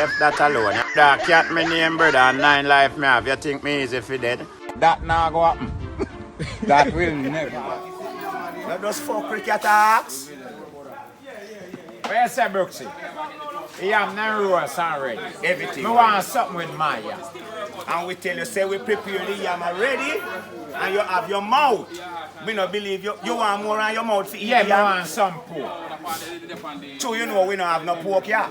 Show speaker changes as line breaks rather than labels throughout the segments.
left that alone. That cat me name brother and 9 life me have. You think me easy for dead? That now go happen. That will never.
You just fuck cricket axe.
Where you say Brooksy? You have no roast already.
Everything.
Me want something with my yam.
And we tell you, say we prepare the yam already, and you have your mouth. We don't believe you. You want more on your mouth to eat
Yeah,
the
me
yam.
want some pork.
So you know we don't have no pork here.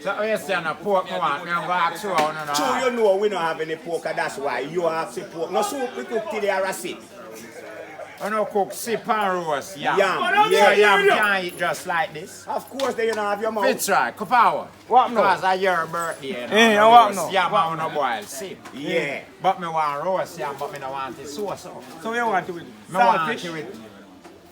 So you say no pork me want, me go ask you how no.
So you know we don't have any pork, and that's why you have the pork. No soup we cook till they are a sit.
You know cook sip and roast yam.
Yam,
So
yeah.
yam can't eat just like this.
Of course, they don't have your mouth.
It's right, come forward.
What no?
Because it's your birthday. You know,
Yeah, what no?
Yam I want to boil sip.
Yeah.
But me want roast yam, but me don't want it sauce.
So you want to with
Me want
saltfish?
it with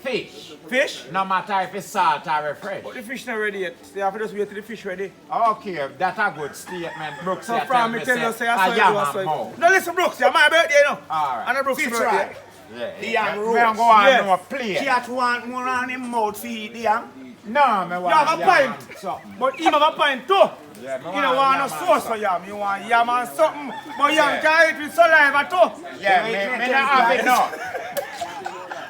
fish.
Fish?
No matter if it's salt or fresh.
But the fish not ready yet. So you have to just wait till the fish ready.
Okay, that's a good statement, Brooks.
So from me tell you say I saw you
yam
do a
and
so.
mouth.
No listen Brooks, it's my birthday you know.
Alright.
And the Brooks'
Fish
birthday.
right.
Yeah.
The yam
Me
roast.
don't go on
Yes.
no plate.
Cat want more on him mouth to eat the yam.
No, me want
have a
yam
pint.
and something.
But him have a pint too.
Yeah, me
You don't want no
yam and
sauce for yam. You want yam and something. But yam
Yeah.
can eat with saliva too.
Yeah, me not have it now.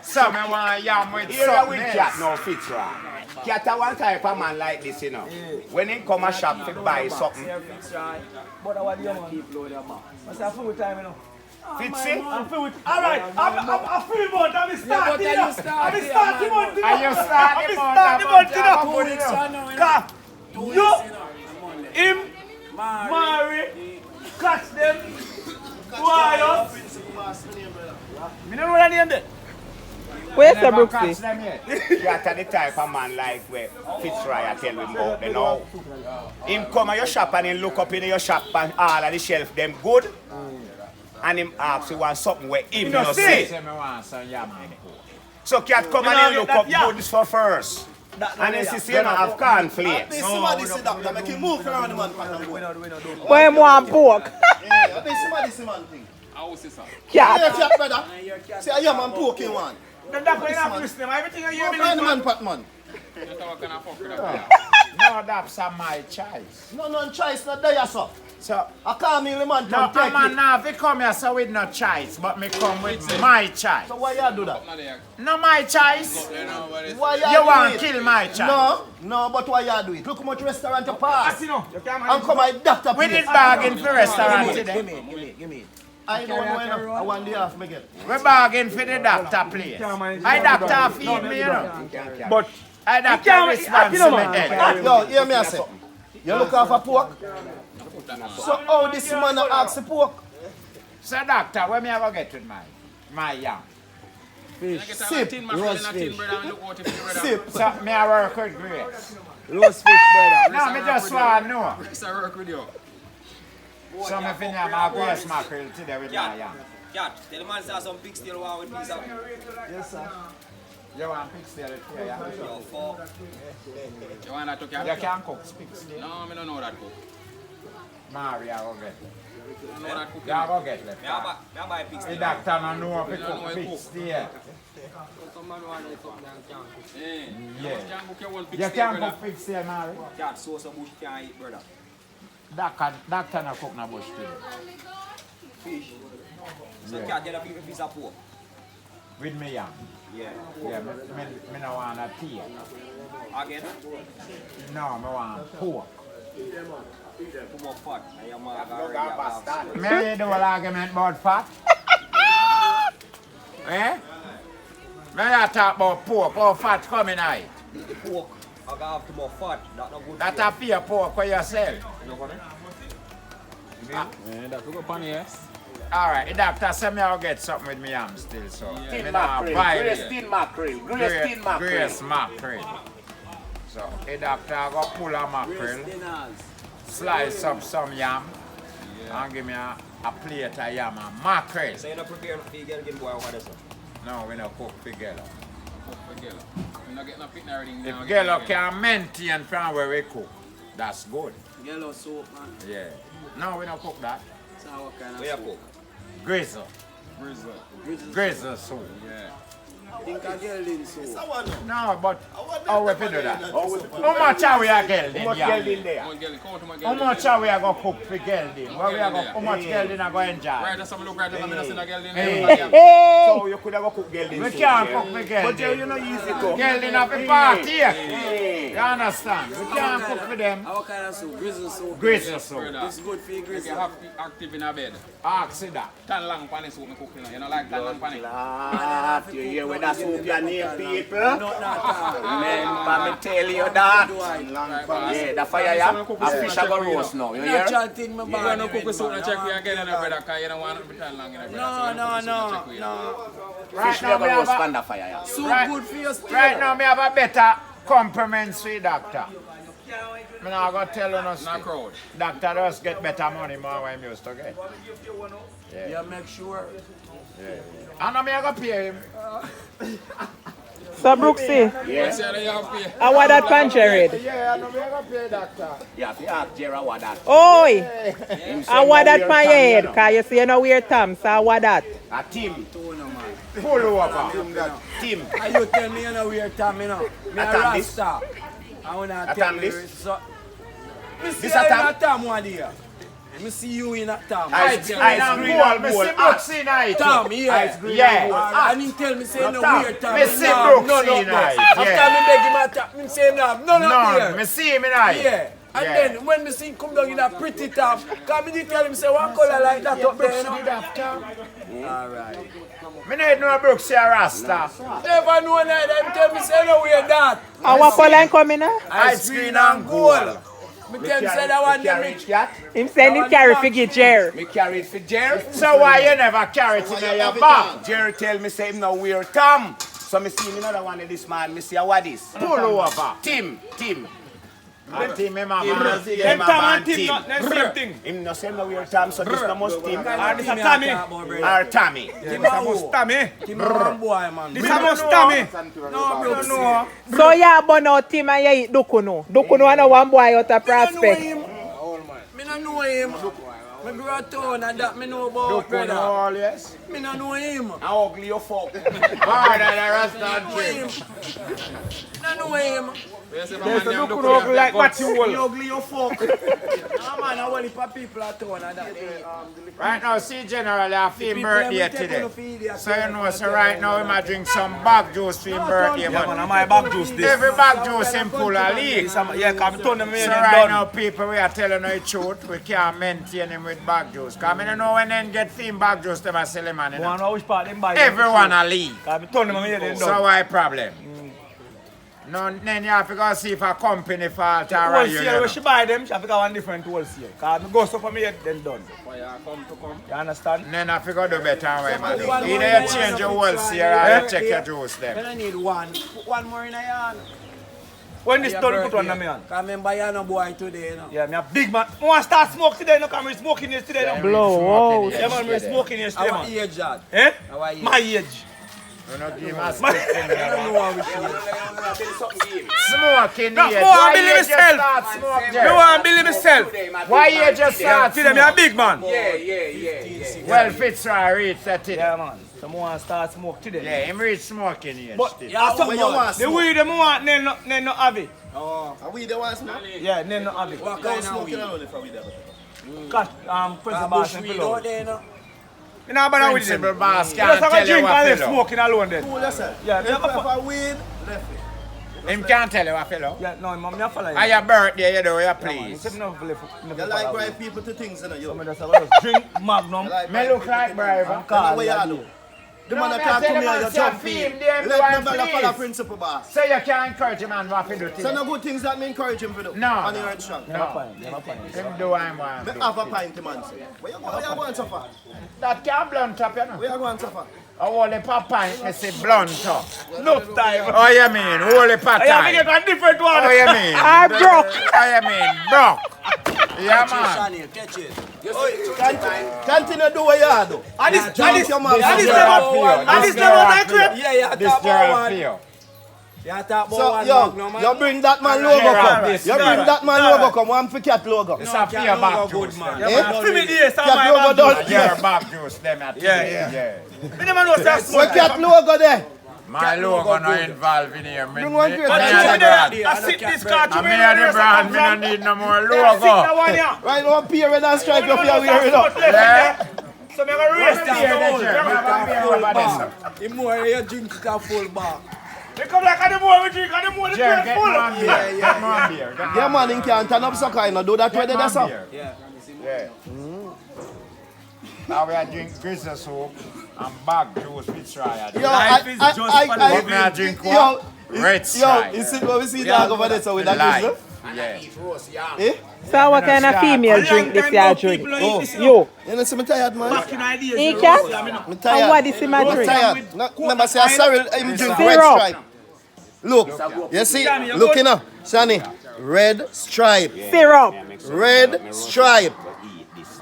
So me want yam with
Here
something
with
else.
cat now fits right. Cat a one type of man like this, you know. When he come a shop to buy something,
But I want the yam keep low there man. I say full time you know.
Fitzy,
I'm full with. Alright, I'm full month. I'm starting. I'm starting month.
Are you starting
I'm starting month. You know. You, him, marry, catch them, wire. Me don't know what name there.
Where's the
Never catch
Brooksy?
them yet.
cat a the type of man like where Fitzroy I tell him about the now. Him come at your shop and he look up in your shop and all of the shelf them good. And him ask you want something where him no
Say
say.
me want some yam and pork.
So cat come and he look up goods for first. And then she say you don't have cornflakes.
Somebody sit down, make him move around the man.
Where him want pork?
I think somebody see man thing.
Cat.
Yeah, cat brother. Say I am and poke in one.
That's why you have to listen. Everything you hear
What
me
kind of
listen.
man, Pat man?
No, that's my choice.
No choice, not there, sir.
So,
I can't mean the man
no,
can take
man,
it.
now if you come here so with no choice, but me come with my choice.
So why you do that?
No my choice.
Why
You want
do
to
it?
kill my choice.
No, but why you do it? Look how much restaurant you pass.
You know, you can't
And come my doctor
We
place.
did bargain for restaurant today.
Give me. I don't know. I want the half me get.
We bargain for the doctor place. I doctor feed me, you know.
But
I doctor
can't-
response
you know,
to me
man.
head.
Yo, hear me I say. You look off a pork. So how this man ask the pork?
So doctor, where me ever get with my yam?
Sip. Roast fish. Sip.
So me I work with Grace.
roast fish brother.
No, me just want to know.
I work with you.
So me fin have my Grace mackerel today with my yam.
Cat, tell the man say some pig still want with pizza.
Yes, sir.
You want pig still here, yeah?
Yo, fuck. You want that to
You
cat?
can cook pig still.
No, I don't know that cook.
Mary, I go get it.
I know that cook.
You go get left.
Me buy pig
The
still.
doctor don't know if you cook pig still.
Some man want to eat something and can't cook.
Yeah.
You can cook your own pig
You
still,
can
brother.
cook pig still, Mary.
Cat, sauce and bush can't eat, brother.
Doctor no cook no bush still.
Fish. So
Yeah.
cat, get a piece of pork.
With me yam.
Yeah.
Yeah, me no want a tea.
Again,
No, me want pork.
put more fat. I am already have.
Me do an argument about fat. Eh? Me not talk about pork, how fat coming out.
Pork, I gotta have too more fat. That no good.
That a pure pork for yourself. Alright, the doctor said me I'll get something with me yam still, so. Me
Tin
nah
mackerel.
buy
Grace
it.
tin mackerel. Grace tin mackerel.
Grace mackerel. So, the doctor go pull a mackerel, slice up some yam, and give me a plate of yam and mackerel.
So you don't prepare for you get boy over there, sir.
No, we don't cook for Gello.
You're not getting a pit and everything.
If Gello can maintain from where we cook, that's good.
Yellow soup, man.
Yeah. No, we don't cook that.
So what kind of soup?
Grizzle.
Grizzle.
Grizzle soup.
Yeah. Think I gelding so.
No, but how we do that? How much are we a gelding?
How much gelding there?
How much are we going to cook for gelding? How much gelding are going to enjoy?
Right, that's some look right. I'm not seeing a gelding.
So you could have go cook gelding.
We can't cook for
But
gelding.
you know easy cook.
Gelding have a party. You understand? We can't cook for them.
How kind of soup? Grizzle soup.
Grizzle soup.
It's good for your grizzle. You have to be active in a bed.
Ask that.
Tan long pan is soup me cooking. You know like tan long pan?
Lord, you hear where that soup you name people? Remember me tell you that. Yeah, the fire yeah, a fish a go roast now. You hear?
Natural thing, my boy. You don't cook with soup and check for you again in a brother because you don't want to be tan long in a brother. No.
Fish never roast on the fire yeah.
Soup good for your stomach.
Right now, me have a better compliment for you, doctor. I'm not going to tell you no
Not crowd.
Doctor just get better money more than he used to get.
Yeah, make sure.
And I'm going to pay him.
So Brooksy,
Yes, yeah, you have to pay.
I want that punch red.
Yeah, I'm going to pay doctor.
Yeah, if you ask Jerry what that.
Oi,
Him say
I want
no
that
wear
my
tongue,
head,
you know.
cause you see you know weird Tom, so I want that.
A team.
Pull over.
Team.
And you tell me you know weird time, you know. Me a
Atam this?
Rasta. I want to
Atam
tell you.
this?
So, me see
This
you in
atam?
a Tom one day. Me see you in a Tom.
Ice cream and gold.
Me see
Gold.
Brooks in night.
Tom, yeah.
Ice cream
Yeah.
and gold.
And he tell me say no
Tom,
weird time.
me see Brooks in night.
After me beg him a tap, me say him now. No,
No,
here.
me see him in night.
Yeah. And
Yeah.
then when me see him come down in a pretty top, cause me did tell him say what color like that up there, you know. Alright.
Me need no Brooks here, Rasta.
Never know that them tell me say no weird that.
And what color coming now?
Ice cream and gold.
Me tell him say that one them
Carry
rich.
cat.
Him saying him carry figure Jerry.
Me carry it for Jerry.
So why you never carry it in your bag?
Jerry tell me say him no wear Tom. So me see another one of this man. Me see what this.
Pull over.
Tim.
And team him a
Him
man.
Them Tom and Tim not the same thing.
Him no say no wear Tom. So this no must Tim.
And this a Tommy.
Or Tommy.
This a must Tommy.
Tim one boy man.
This a must Tommy.
No bro, no.
So you burn out him and you eat Dukuno. Dukuno and one boy out of prospect.
Me no know him. Me grow up town and that me know about brother.
All yes.
Me no know him.
How ugly you fuck.
Hard than the restaurant
Him.
trip.
No know him.
There's a Dukuno ugly like Matthew
Me
Wall.
ugly you fuck. No man, I want heap people at town and that.
Right now, see generally I feel
People
birthday
them take
today.
on the feed,
So you know, so right now we might drink some bag juice for him birthday.
Yeah, man,
But
my bag juice this.
every bag juice him pull a leak. So
Yeah, come turn them in and
right
done.
now people we are telling you the truth, we can't maintain him with bag juice. Cause I don't know when then get theme bag juice them a sell him man. You know.
One know which part them buy.
Everyone a leave.
Come turn them in and
So
done.
why problem? No, then you have to go see if a company fault or you
Wholesale,
know.
when she buy them, she have to go one different wholesale. Cause me go so for me head, then done. You understand?
Then I have to go do better way, man. Either you change your wholesale or you check your juice
Then
them.
I need one. Put one more in a yarn.
When this done, put one on me on.
Cause remember you no boy today, you know.
Yeah, me a big man. I want to start smoke today, no, come we smoking yesterday, no.
Blow out.
Yeah, man, we smoking yesterday,
Our
man.
age that.
Eh?
Our age.
My age.
You know, give him a
I
stick in
don't
there.
know how we feel.
Smoking
No,
here.
no, I believe myself.
Smoke
Me want to believe myself.
Why you just start
See them, me a big man.
Well, Fitzroy reached that it.
Yeah, man. So I want to start smoke today.
Yeah, him reach smoking here.
But
still.
Yeah, some more.
the weed them want, then no have it.
Oh,
We the ones now.
Yeah, then no have it.
what kind of weed?
Smoking only for we there.
Cause principal
Bush
and
weed
pillow.
out there, you know.
You know about with them.
Principal boss
You just
can't
have a
tell you
drink and
what
left
fellow.
smoking alone then.
Cool yourself.
Yeah,
If
me have a
for weed, left it.
Him can't tell you what fellow.
Yeah, no, mom, me follow you.
On your birthday, you do, you
Yeah, man.
please.
Except no left.
You like bright people to things, you know.
So me
You
just have a drink Magnum.
like
Me look like bribe.
That's what you do. The
No,
man
me
that talk
tell
to
the
me
man
and you
say
jump
I feel
in.
him there,
Let
boy,
the brother follow
please.
principle, boss.
So you can't encourage a man what to do
So
today.
no good things that me encourage him to do.
No.
On the earth strong.
Never find, never find.
Him do what him want
Me
to
have a
do.
pint, man. Say. Where you going so far?
That can't blunt up, you know.
Where you going so far?
Holy pint, me say blunt up.
Enough time.
Oh, you mean? Holy
I have to
pint.
get a different one.
Oh, you mean?
I broke.
Oh, you mean? Broke. Yeah, man.
Shani, catch it.
Continue do what you do.
And this,
Jump
and this,
your mouth.
and this
This
never,
girl
and this
feel.
never that crap.
Yeah, yeah,
This
talk about
girl
one.
feel.
Yeah, talk about
So,
one.
yo,
Magnum, man.
you bring that man logo
Gerard,
come.
this
You bring
Gerard.
that man logo come. One for cat logo.
It's
No,
a
can't
fear
no
back
go
juice.
good, man.
them.
Eh?
Give me this,
Cat
my
logo
bag.
done.
Your back juice, them at
Yeah.
Where cat logo there?
My logo not involved in here.
Bring one crate.
I sit this car to
I mean the brand, me don't need no more logo.
Right now, peer red and stripe up here, we are up.
Yeah.
So I'm going to race
The more you drink, you can full bar.
They come like the more we drink, the more the
Jerry,
crate
get
full.
one beer. Get one beer.
Yeah, man, he can't turn up so kind of do that way there, so.
Yeah.
Yeah. Now we are drink grizzly soup and bag juice with triad.
Yo,
Life is just for the
But me I drink what? Red stripe.
you see what we see dog over there, so with that grizzly?
Yeah.
Eh?
So what kind of female drink this year drink?
Oh.
You.
You know, see me tired, man.
He can?
I'm
And
tired.
what is in my
I'm
drink?
tired. No, remember, say, I'm sorry, him drink red
Syrup.
stripe. Look, you see, look, you know, Shani, red stripe.
Syrup.
Red stripe.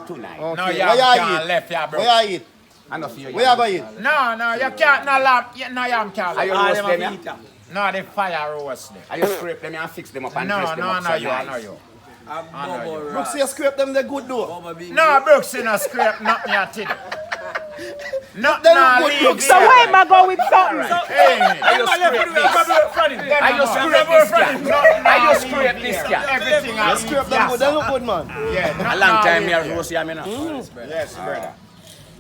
No,
Okay,
you
where you
can't
eat?
left your bro.
Where you eat? Where you go eat?
No, you can't. No, lamp. No, you can't.
Are you roast them, yeah?
No, the fire roast them.
Are you scrape them and fix them up and press them
No,
up so
you.
nice?
Brooks, you scrape them, they're good though.
No, Brooks, you no scrape nothing at it. Nothing
Them
nah
good
leave
Brooks.
it.
So where am I go with something?
Hey,
Are you scrape this? Are you scrape this guy? Are you scrape this guy?
everything I
Scrape them good, they look good, man.
Yeah,
A long time here roast yam, you know.
Yes, brother.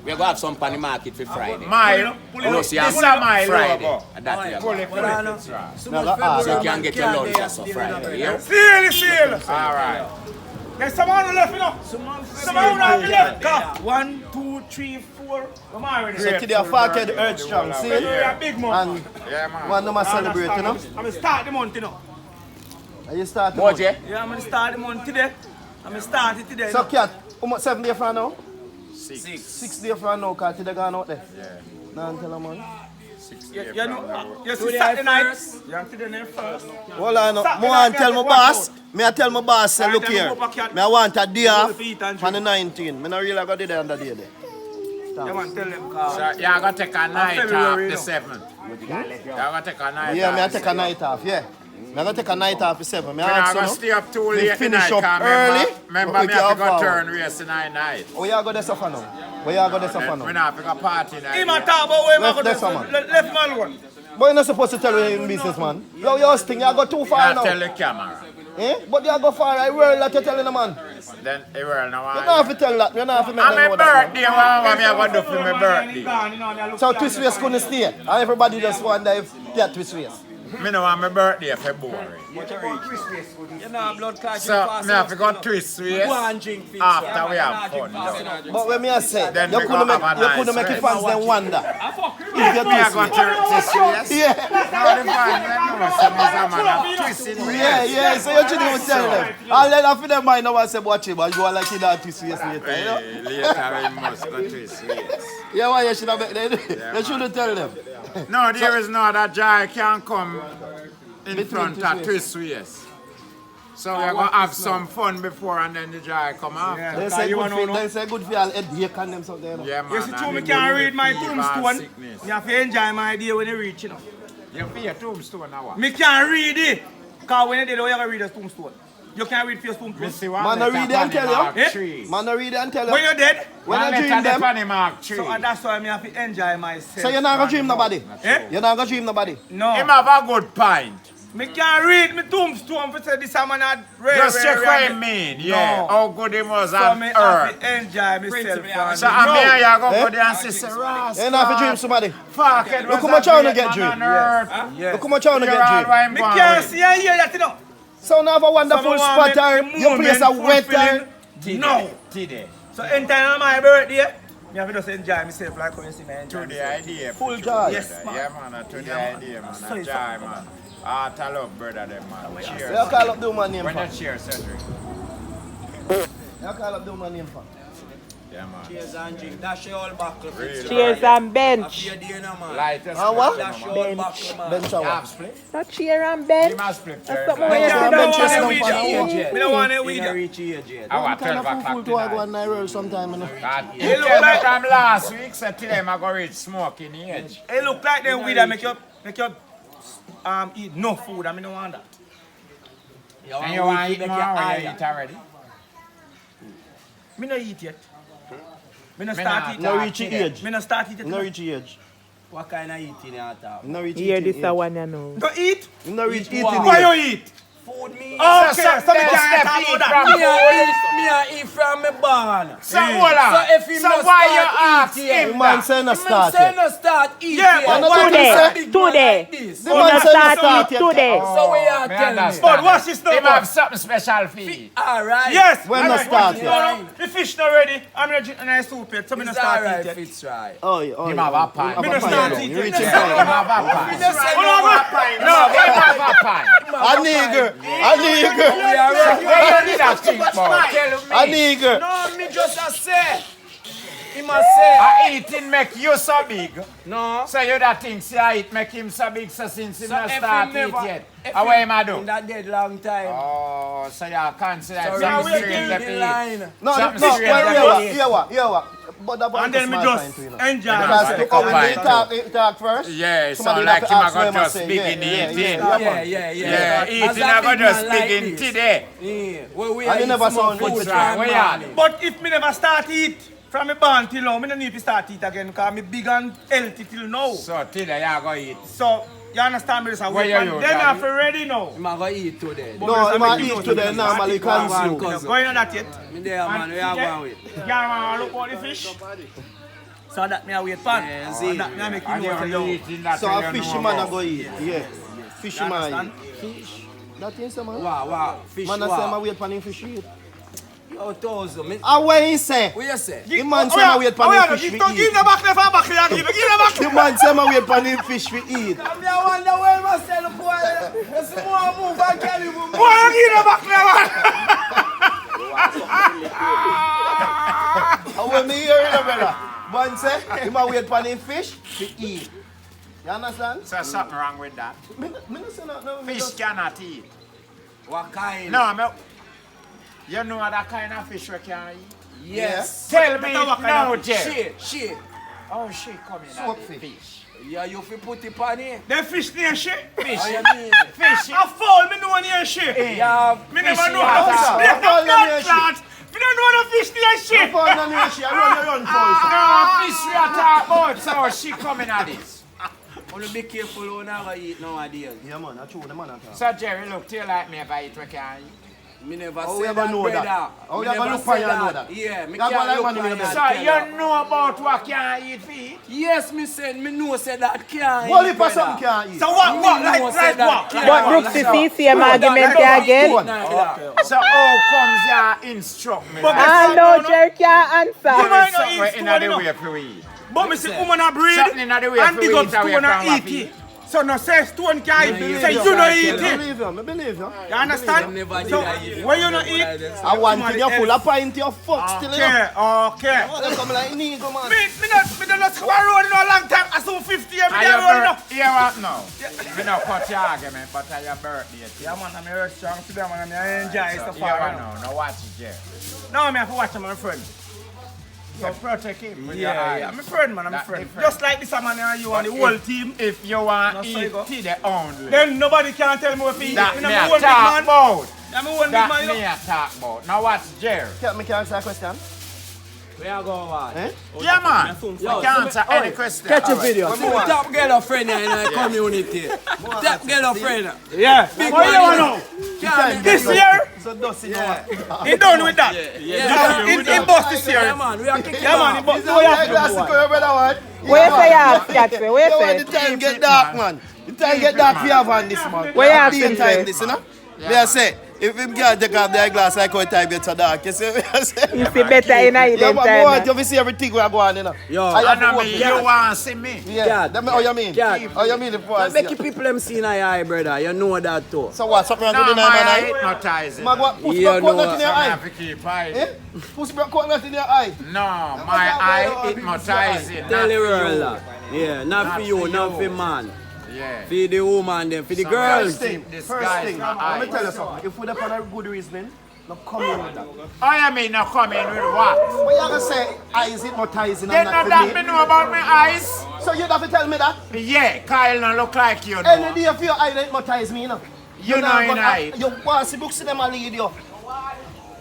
We're going to have some pan the market for Friday.
My,
Roast yam
this is my
Friday.
logo.
And that we are
Pull
going.
it, that's right.
No, that
So you can get your lunch as of Friday, yeah?
Seal.
All right.
There's someone on the left, you know. Someone on the left. Come. 1, 2, 3, 4. Come on, already.
So today, Forkhead Earthstrong, see?
Yeah, big month.
And
Yeah, man.
one of them celebrate, you know?
I'm going to start the month, you know.
And you start
What, yeah?
Yeah, I'm going to start the month today. I'm going to start it today.
So, Kat, how much 7 days from now?
6.
6 days from now, because today gone out there.
Yeah.
Now, tell them, man.
6
You
days
know,
from now.
you see Saturday night. You have to do it first.
Hold on,
Saturday
more
night,
and tell my
watch
boss.
out.
Me I tell my boss, say, look
tell me
here.
go back,
Me I want a day off
feet and
on the 19th. Me not really got it there on the day there.
Yeah, man, tell them. Cause
So you're going to take a night off
February,
the
no.
7th. You're going to take a night
Yeah,
off.
me I take a night off, yeah. Me I go take a night off for 7. Me
We're
I
not
ask
going to
you,
stay up too
we
late
finish
tonight,
up
'cause
early,
Remember
but we
me have to
can
go
forward.
turn race tonight night.
where you go there suffer now? Where you go there suffer
We're
now?
not going to party night.
him a talk about where
Left
we
there,
go
someone.
left man alone.
But you're not supposed to tell me in business, man. Yo, your thing, you go too far
Now tell
now.
the camera.
Eh? But you go far, I world that you're telling the man.
Then they will know
You
why.
don't have to tell that. You don't have to make them
I'm
know
my
that.
birthday. What am I going to do for my birthday?
So twist race couldn't stay. And everybody just wonder if that twist race.
Me know want my birthday February.
You know, blood clot.
So me have to go twist race
Go and drink fit.
after we have fun. though.
But when me I say,
Then
you
we
couldn't
gonna
make,
have a
you
nice
couldn't make
race.
the fans then wonder. If you
Me are
twist
going
race.
to twist race.
Yeah.
Now the fans them know some is a man of twisting race.
Yeah, so you shouldn't tell them. And then after them mind now I say, watch it, but you are like you don't twist race later. You know?
Hey, later we must go twist race.
Yeah, why you should have you shouldn't tell them.
No, there is no that joy can come in
Between
front
twist
of twist race. So we're going to have some fun before and then the joy come after.
They say good for they say good for all headache and them something. You know?
Yeah, man.
You see, too,
and
me
the
can't
good
read my
fever,
tombstone.
sickness.
You have to enjoy my day when you reach, you know.
You feel your tombstone now.
Me can't read it. Because when you did, you can read a tombstone. You can't read for your tombstone.
Me see one
Man, I
letter
read it and tell you.
Mark
Eh?
3.
Man, I read it and tell
When
you.
you're dead,
When
One
I dream
letter
them,
Funny Mark 3.
so that's why me have to enjoy myself.
so you're not gonna dream nobody.
Eh?
You're not gonna dream nobody.
No.
Him have a good pint.
Me can't read my tombstone for say this a man not read.
Just check what he mean, yeah.
No.
How good he was
So
on
me have
earth.
to enjoy myself.
So I'm here, you go
Eh?
go there and say, Ross.
You're not gonna dream somebody.
Fuck,
Look how much I wanna get dream.
on earth.
Look how much I wanna
You're
get
all
dream.
right,
Me can't see and hear that, you know.
So now have a wonderful
Someone
spot
want
or
make the
your place a
moment
wet
fulfilling.
time.
No.
Today.
So anytime on my birthday, me have to just enjoy myself like when you see me enjoy
To the
myself.
idea.
Full joy.
Yes, man.
Yeah, man. To the
Yeah,
idea, man.
So
A
it's
joy,
something,
man. Heart of love, brother, them, man.
You
Cheers.
call up the woman name
When
for.
you cheers, Cedric.
You call up the woman name for.
Yeah, man.
Cheers and drink. Dash your all buckle.
Really.
Cheers and bench.
After your day, no, man.
Lightest.
And what?
Dash your
man.
all buckle, man.
Bench
You
hour.
have split?
No cheer and
You
bench.
must split.
That's something
Jerry.
where you
Yeah,
sit
bench
down
is
and
no
read
fun.
it.
Me don't want to
You
weed.
don't reach your age yet.
I was
Kind
12
of fool
o'clock
to I go
tonight.
on Nairo sometime, you know.
You tell me from last week, so today I'm going to reach smoking age.
It look like them weed that make you eat no food. I mean, don't want that.
And you want to eat more or you eat already?
Me no eat yet. Me no
Me
start
not.
eat.
No reach your age.
Me no start eat yet.
No reach your age.
What kind of eating you talk?
No reach
Hear
eating.
this a one you know.
Go eat.
No reach eating.
Why you eat?
Food me.
Okay,
So
so me
them
can't
step
talk
eat
about
from
that.
Me a eat from me barn.
So hold on.
So if he
So
no
why
start
you ask
eat
him
yet?
The man say no start
Say
yet.
no start eat
Yeah,
yet.
but
no
Why
today,
you a big man
today.
like this?
The man say no
Start
start
eat
yet.
today.
So we are
Me
telling
understand.
But watch this now.
Him have something special for you.
Alright.
Yes.
When
and
no
I-
start
no,
yet.
no, the fish not ready. I'm not drinking a soup yet, so me not
It's
start
alright,
eat yet.
Fitzroy.
Oh, yeah. Oh,
Him
yeah.
have a pint.
Me no start
You
eating.
reach
No,
him.
Him have a pint.
Just say
Hold on,
no.
No, him have a pint.
A nigger. A nigger.
We are ready.
Where you need a think about? Tell me.
A nigger.
No, me just a say. He must say.
A eating make you so big.
No.
So you that think say I eat make him so big so since he
So
not
if
start
he
eat
never-
yet.
if
How
he-
him a do?
In that dead long time.
Oh, so you consider
So
something
we
strange
in
that
the
he eat.
line.
No,
Something
no,
strange that he eat.
yeah, what? But that
And then me just enjoy.
Because
Like
look
a
how when they
pint.
talk first.
Yeah, so
somebody
like
have
him
to
a
ask
go
what him a
just
say.
big
Yeah,
in
yeah,
eating.
yeah.
Yeah.
Yeah,
As
eating
a
a go
big
just
man like
big in
this.
today.
Yeah. Well, we
And
are
you never
eat some
sound
food
good.
from
Where you
morning.
But if me never start eat from me born till now, me no need to start eat again because me big and healthy till now.
So today you go eat.
So you understand me? This a
Where
week,
you
and
use,
then
Daddy?
I feel ready now.
I'm going to eat today.
But
No,
me
he
just
might
make you
eat
know
today
to
normally
Go on,
consume.
cousin.
Going on that yet?
Me there, man. We are going with.
Yeah, man, look at the fish. So that me a wait pan.
Yeah,
Oh,
see.
that me a make you
And
know to
you
you.
eating that
So
till
a
you
fishy
know
man a
about.
go eat. Yeah. Fishy
You
man
understand?
eat. That is the man.
Wow. Fish
Man a say I
wow.
wait for him fish eat.
Yo, thousand. Me-
Ah, what he say?
What you say?
The man say I wait for him fish
Give
we eat.
the back left and back here. Give the back.
The man say I wait for him fish we eat.
I wonder where myself boy. There's more move and carry move.
Why you give the back left?
And when me hear it, brother, man say him a wait for him fish we eat. You understand?
So something wrong with that.
Me no say nothing.
Fish cannot eat.
What kind?
No, you know that kind of fish we can eat?
Yes.
Tell me
What kind
now,
of
Jerry.
Shit.
Oh, she coming
Soap
at the
fish.
fish.
Yeah, you fi put it on it.
Them fish near shit.
Fish.
How you mean?
Fish.
A foul, me know near shit.
Yeah.
Me never
Fish
know
in
how
water.
fish near
Foul near
blood
shit.
clot. Me don't know the fish near shit.
Fall down here, she a run for us.
No, fish we are talking about, so she coming at this.
Only be careful who never eat nowadays.
Yeah, man, that's true. The man a talk.
So Jerry, look, tell like me if I eat we can eat.
Me never
How
say
you
that,
gonna know
brother.
that? How
Me
you gonna
never
look for
say
you and know that?
Yeah, me
You gonna
can't
like
look
money
for
in
you
your
and
So
tell
you know about what can eat feet?
Yes, me said, me know say that can't
Only
eat,
for
brother.
something can't eat.
So what?
Me
Like
know say that
what?
can't
But
eat.
Brooks, you see same argument here again.
So how comes you instruct me?
But
like
I know Jerry can't
You
answer.
might not
something
eat
in
stone,
the
you know.
way for we.
But me see woman a breed
Something in the way
and
for
big
we
up
eat away
stone
from
and
our
eat
feet.
it. So no say stone can eat,
Yeah,
say
yeah,
you
yeah,
no
yeah,
eat
I
it.
believe you, I believe you.
You understand?
Never did
So
I eat it.
when you not eat,
I want
somebody
you full
else.
of pint, you fuck still, you know.
Okay.
They come like nigga, man.
Me don't square road in a long time. I saw 50 every
Are
day
your
road now.
You what now? Me no cut your argument, but are your birthday.
Yeah man, I'm a strong today man. I enjoy so
You
far.
what
you know.
now? Now watch it, Jerry.
Now me have to watch him, my friend.
So protect him with your
Yeah,
eyes.
yeah. I'm a friend, man. I'm a
That
friend.
different.
Just like this man and you and the
But
whole
if-
team.
If you want
No,
to
so you go.
eat to the only.
Then nobody can tell me what to eat.
That
I'm
me
a
a
one big
talk
man.
about.
I'm a one big
That
man.
me
you know.
a talk about. Now watch Jerry.
Can I answer a question?
Where you going, man?
Eh?
Yeah man.
Yo,
I can answer
oh,
any question.
Catch a
Alright.
video.
What
See
more?
the top girl friend in the community. Top girl friend.
Yeah.
Big
What you
man,
want
you
now?
Can't
This
be-
year,
So dusty, you know.
he done with that.
Yeah,
He bust this
yeah,
year.
man. We are kicking
Yeah, man, he
off.
bust.
This is
Oh,
a
yeah.
classic, your brother, what?
Where you say you ask, Cathy? Where you
You
say?
want the time get dark, man. The time get dark for you have on this, man.
Where you ask
Day
him,
time
say?
this, you know? Me I say, if him can't take off the eyeglass, like how time get so dark. You see what I say?
You see better in a
Yeah,
them
but I want
time.
you to see everything we are going, you know.
Yo,
I
I
have to
know
work
me.
with
You
that.
want to see me?
Yeah.
Yeah.
That me- how you mean?
Yeah.
How you mean the
Now
boys?
make you people them see in the eye, brother. You know that too.
So what? Something
No,
good in
my
your
eye
eye?
hypnotizing.
Man, what? Push
You
back
know
coconut in your
So I
eye.
have to keep eye.
Eh? Push back coconut in your eye.
No, my eye hypnotizing.
Tell
not
the
for
world
you.
that. Yeah, not for you, not for man.
Yeah.
For the woman, then for the
So
girls.
This
First
guy's
thing,
not
let me
eye.
tell you something. If we have a good reasoning, no come in with that.
Oh, you mean not coming with what?
What you gonna say? Eyes hypnotizing
They
and
know
not
that
for
me
me?
know about my eyes.
So you have to tell me that?
Yeah, Kyle don't look like you
Any
know.
day for your eye to hypnotize me, you know.
You know
not
in
gonna-
eye.
You want to see books in them and lead you.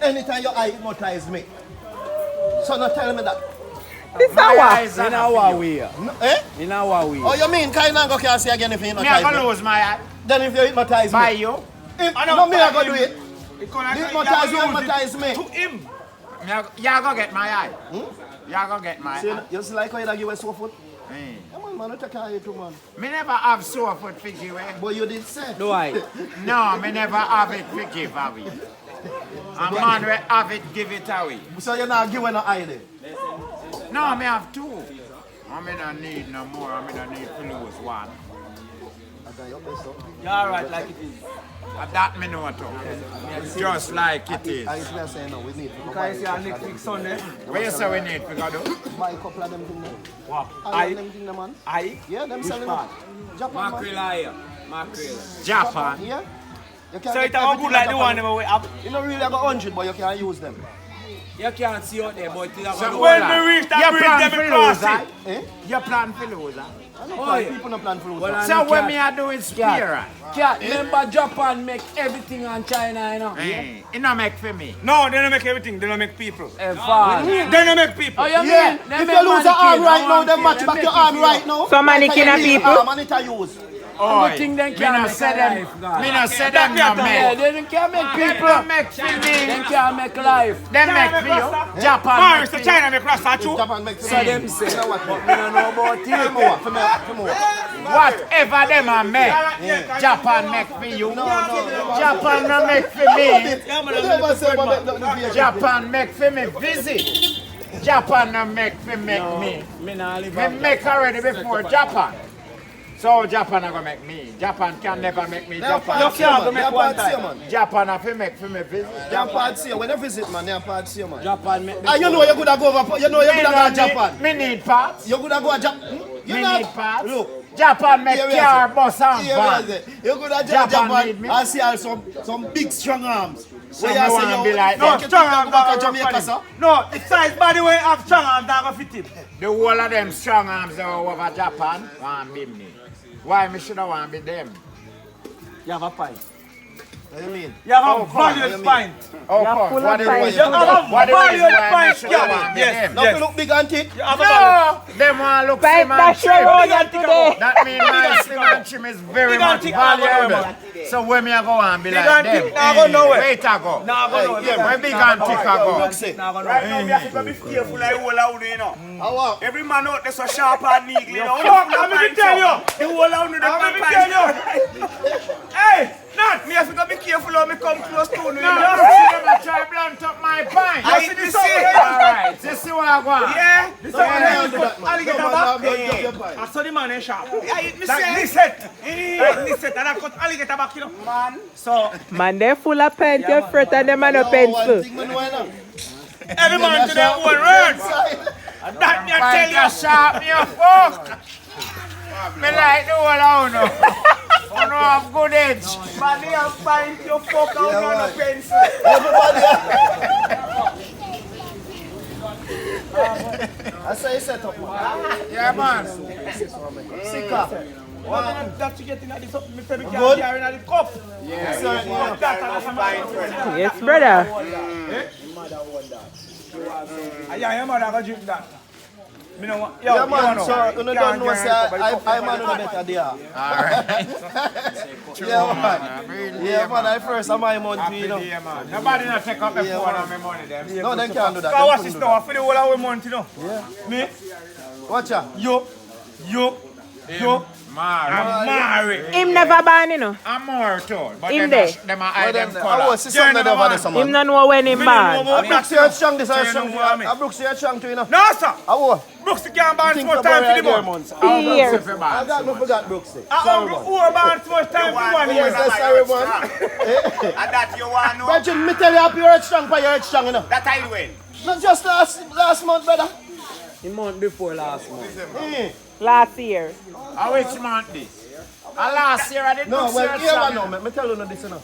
Anytime your eye hypnotize me. So now tell me that.
This is
My
what?
eyes
In
are
our
not for you.
way.
Eh?
In our way.
Oh, you mean kind of can't see again if you
Me
hypnotize
have to
me?
lose my eye.
Then if you hypnotize
By
me.
you.
If, no, me I go do it.
Because
Hypnotize you, hypnotize me.
to him.
You're going to get my eye. You're going to get my
See,
eye.
you see like how you give a sore foot?
Hey.
Come on, man, you take care of you too, man.
Me never have sore foot for you, eh?
But you did say.
No, I.
No, me never have it for give away. A man will have it, give it away.
So you're not giving no eye then?
No, me have two. I me don't need no more. I me don't need to lose one.
You're alright like it is.
That me know too. Just like it is.
I used to say no, we need to
Because you see next week Sunday.
What you say we need to go do?
buy a couple of them things.
What?
I them things, man.
I?
Yeah, them selling
part?
Japan, man.
here. Mackerel.
Japan.
Yeah. You can
So
get
it's all
everything
good like the
Japan.
one that we have.
You don't really got 100, but you can use them.
You can't see out there, but it's
So
When
hold on.
we reach that
You
bridge,
plan
then
for
we cross
lose,
it.
Eh?
You plan for lose,
I don't
Oh,
plan,
yeah.
people don't plan for lose.
Well,
So what me I do is spear.
Cat, remember Japan make everything on China, you know?
Hey, it not make for me.
No, they don't make everything. They don't make people.
Fall.
They don't make people.
Oh, you
Yeah,
mean? They
if
make
you lose an arm
mannequin,
right now,
one
then
kid,
match
they
back
make
your
it
arm
for
right
you.
now.
So mannequin
Like
of
a
people?
arm and it a use.
Oh,
think them
me
can't
not
make
say
a
them.
life, God.
Me not say them no
Yeah,
make.
they can't make
Them
people.
don't make for
They
me.
can't make life.
Them make for you. Japan
Mars,
make
the
for you.
China make Rasta too.
Japan make
So them say,
You know what?
but me don't know about
Come
you.
over, come over.
Whatever them a make, Japan make for you. Japan no make for me.
You never say about the VHS.
Japan make for me visit. Japan no make for make me.
Me not live
Me
on
make already before Japan. So Japan not gonna make me. Japan can never make me.
They are
Japan.
part here, man. They are part here, man.
Japan have to make for me visit.
They are part here. When you visit, man, they are part here, man.
Japan make
And you know you're gonna go over. You know you're gonna go to Japan.
Me need parts.
You're gonna go to Japan.
Me need parts.
Look.
Japan make
Here we
car,
are.
bus and
Here we are.
van.
You're gonna go to
Japan need
Japan
me.
and see some big strong arms.
Some
Where you
wanna
say
be
you-
like
No,
them.
you
Strong
think
arm
you go back to
that
Jamaica,
work
sir?
for him. No, the size body when have strong arm that go fit him.
The whole of them strong arms that are over Japan want be me. Why me should I want be them?
You have a pint.
What do you mean?
You have
Oh,
a
come
valued
on.
pint.
Oh,
You're
come.
full
What
of
is
pride.
You have a
what the reason
valued
why me
pint.
should I want be
Yes,
them?
Now
yes.
you look big and thick.
You have a valued.
No, them want look
Pipe
slim and
dash your
trim.
road today.
That means my slim and trim is very
Big
much
and thick, I go
valuable.
nowhere.
So when me I go and be
Big
like
and
them,
thick, nah, go nowhere.
wait I go.
Now go no.
yeah,
When big and thick I go.
Look, say.
Now go no.
Right now, we have to be careful like whole out there, you know.
How
Every man out there so sharp and neat, you know.
Fuck, I'm gonna tell you.
The whole out there,
I'm
the
gonna tell you.
Hey, Nat, me have to be careful how me come close to you, you know.
You see them a try blunt up my pint.
I see this shit.
Alright, you see what I want?
Yeah.
This
Don't
one
do
is
that, man.
alligator
Don't
back.
drop your pint.
I saw the man in shop.
Yeah, it me
That
say.
this set. That this set and I cut alligator back, you know.
Man.
So
Man, they full of pen, your fruit and them are no
One
pencil.
thing me know, you know.
every man to their own words. That me I
Pint
tell
you
you.
sharp me a fuck. Me like the whole of you. You know have good edge.
Man, they have find your fuck out
Yeah,
on
right.
a pencil.
I say you set up, man.
Yeah man.
Sicker.
That you get in at the cup, me say me
Good.
can't carry in the cup.
Yes, sir. Yeah.
Yes, brother.
Yeah, your mother go drink that. Me no want.
Yeah, man, so you don't know, say I'm on the better there.
Alright.
Yeah, man. Yeah, man, I first, I'm my month, you know.
Yeah man. Nobody not take up the
Yeah,
phone
man.
on my money them.
No, they can't do that.
Cause
They
watch
couldn't
this
do
now, for the whole of our month, you know.
Yeah.
Me,
Watch out.
you,
Mar.
and Mary.
Him never born, you know.
I'm more too. But
Him
them
there.
them are eye them
I
color.
was see something over there,
Him
man.
no know when him
Me no know
born.
about
Brooks,
that.
you're strong, this is
you
strong.
know what I mean?
Brooks, you're strong too, you know.
No, sir.
How?
Brooks the can ban
Think
more
about
time
right
for
there,
the month.
man.
Years.
I got no forgot Brooks. Sorry,
Who ban too much time for 1 year?
Yes, sorry, man.
And that you want to know.
Brethren, me tell you, up you're strong, but you're strong, you know.
That I win.
Not just last month, brother.
The month before last month.
Last year.
How which month this? Last year I did
No,
not
well,
see
here
a
I
song.
know, me tell you no this, you know.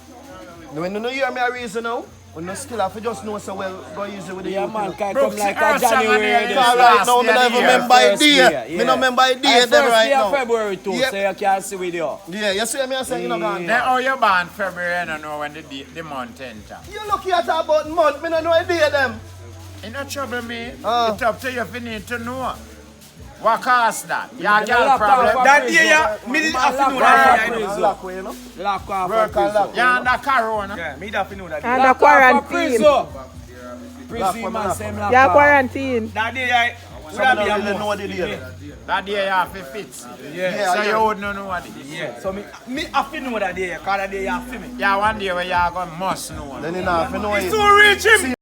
When you know hear me a reason now, when you still have to just know so well, go easy with the
Yeah,
youth,
man,
you know.
can
Brooks,
come like
the
a
Earthstrong
January.
and the
this
All
last
right, now, me
day
don't
of the
even
year.
remember the
First
day.
year,
Me don't remember the day
And
them
first
right
day of
now.
February too,
Yep.
so you can see with you.
Yeah, you see me I say, you know, gone.
Then how you born February, I don't know when the month enter.
You look here talk about month, me don't know the day them.
In no trouble, me. It's up to you if you need to know. What cause that? Your girl
lock
problem?
off.
That day, yeah, me did have to know that.
Lock way, you know?
Lock off
Work
a
and lock.
prison.
You're under corona.
Yeah, me have to know that.
Under
Lock off a
quarantine.
prison. Prison man say him lock
You're
off.
quarantine.
That day, I would
Some
have
don't
been
really
a
know
month.
the deal.
That day you have to fix.
Yeah,
So
yeah.
you wouldn't know what it is.
Yeah, so me have to know that day, because that day you have to me.
Yeah, one day where you're going to must know.
Then you know, if you know
It's
it.
too rich him.